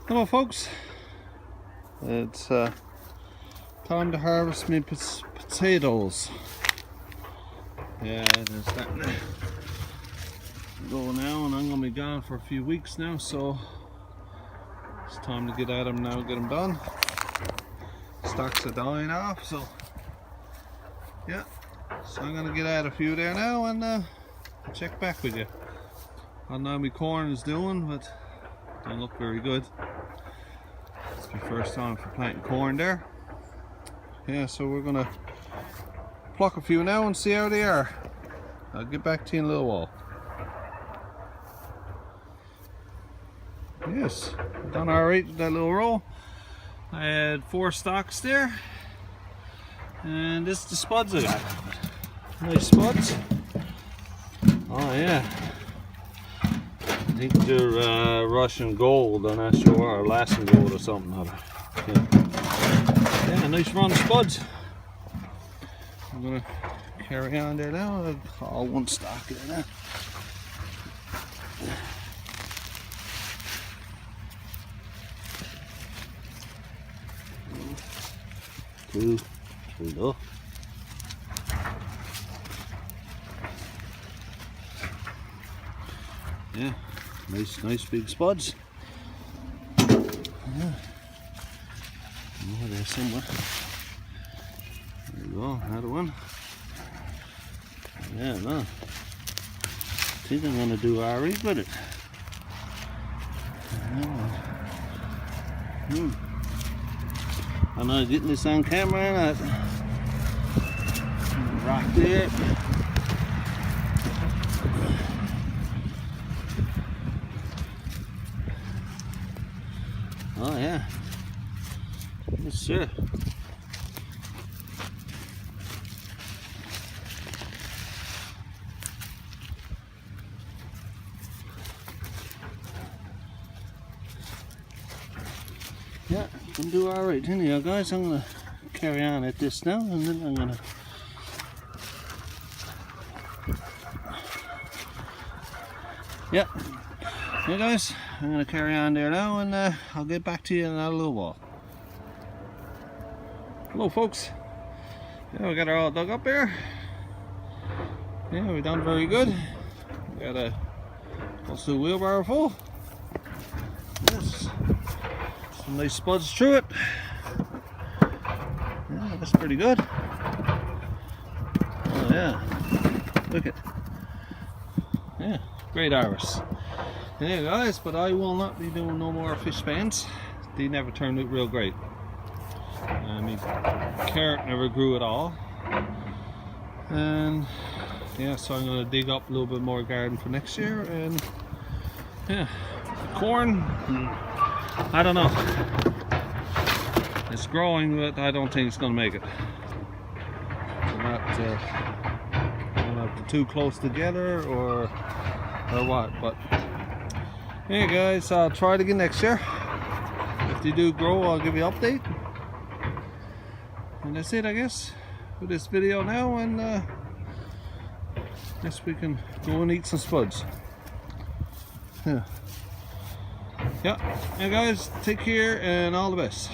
Hello folks, it's time to harvest my potatoes. Yeah, there's that go now, and I'm going to be gone for a few weeks now, so it's time to get at them now, get them done. Stocks are dying off, so yeah, so I'm going to get at a few there now and check back with you. I don't know how my corn is doing, but don't look very good. It's my first time for planting corn there. Yeah, so we're gonna pluck a few now and see how they are. I'll get back to you in a little while. Yes, done alright with that little row. I had 4 stalks there, and this is the spuds I got. Nice spuds. Oh yeah. I think they're Russian gold, I'm not sure, or Alaskan gold or something other. Yeah, nice run of spuds. I'm gonna carry on there now. I'll call one stock there now. Two, look. Yeah. Nice big spuds. Yeah. Oh, there's somewhere. There you go, another one. Yeah, no. I think I'm gonna do alright with it. I'm not getting this on camera and that rock there. Oh yeah, yes sir. Yeah, can do alright anyhow guys. I'm gonna carry on at this now and then I'm gonna yeah. Hey guys, I'm going to carry on there now and I'll get back to you in a little while. Hello folks. Yeah, we got her all dug up here. Yeah, we've done very good. We got a close to a wheelbarrow full. Yes. Some nice spuds through it. Yeah, that's pretty good. Oh yeah. Look at. Yeah, great harvest. Yeah guys, but I will not be doing no more fish pans. They never turned out real great. I mean, carrot never grew at all. And yeah, so I'm going to dig up a little bit more garden for next year. And yeah, corn, I don't know. It's growing, but I don't think it's going to make it. Not too close together or what, but hey guys, I'll try it again next year. If they do grow, I'll give you an update. And that's it, I guess, for this video now. And guess we can go and eat some spuds. Yeah. Hey guys, take care and all the best.